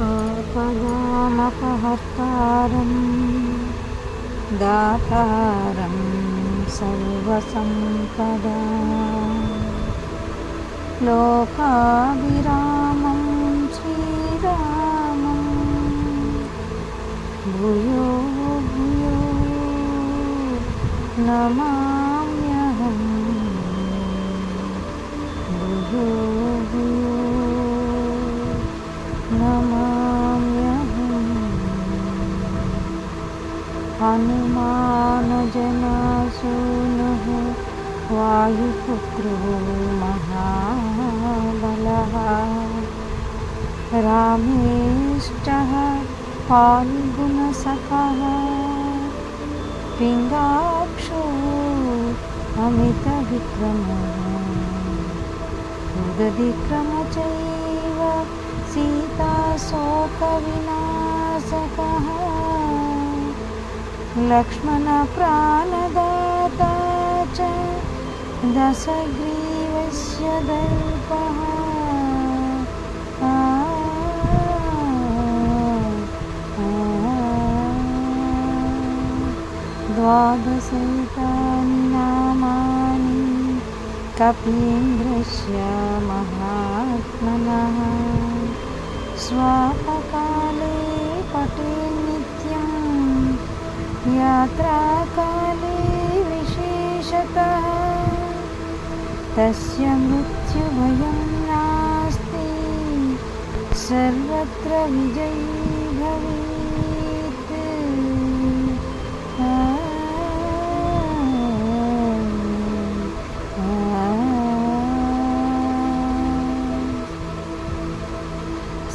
आपदामपहर्तारं दातारं सर्वसम्पदां लोकाभिरामं श्रीरामं भूयो भूयो नमाम्यहं भूयो भूयो नमाम्यहम्। हनुमानजनासूनुः वायुपुत्रो महाबलः रामेष्टः फाल्गुनसखः पिङ्गाक्षो अमितविक्रमः उदधिक्रमचैव सीताशोकविनाशकः लक्ष्मणप्राणदाता च दशग्रीवस्य दर्पः द्वादशैतानि नामानि कपीन्द्रस्य महात्मनः स्वापकाले पठेन्नित्यं यात्राकाले विशेषतः तस्य मृत्युभयं नास्ति सर्वत्र विजयी भवेत्।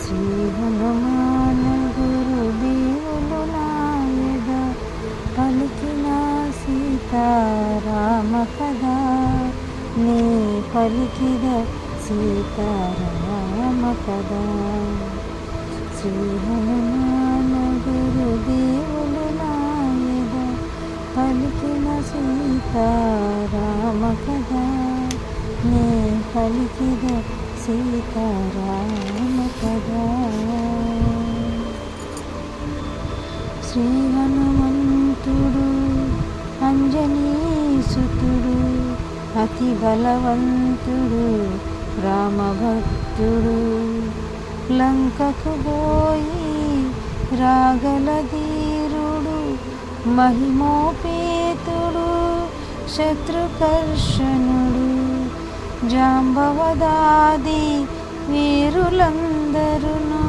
శ్రీ హనుమాన్ గురుదేవులు నాయద పలికిన సీతారామ కథ నీ పలికిద సీతారామ కథ శ్రీ హనుమాన్ గురుదేవులు నాయద పలికిన సీతారామ కథ నీ పలికిద సీతారామ కథ. శ్రీ హనుమంతుడు అంజనీసుతుడు అతి బలవంతుడు రామభక్తుడు లంకకు పోయి రాగలధీరుడు మహిమోపేతుడు శత్రుకర్షణుడు జాంబవదాది వీరులందరును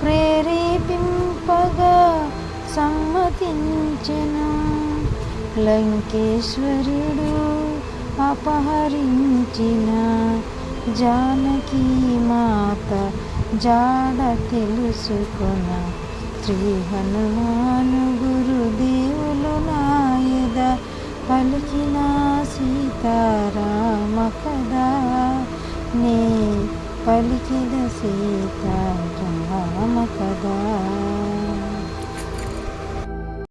ప్రేరేపింపగా సమ్మతించెను. లంకేశ్వరుడు అపహరించిన జానకీ మాత జాడ తెలుసుకొన శ్రీ హనుమాను గురుదేవులు నాయద పలికిన సీతారామ కథ నే పలికిన సీతారామ కథ.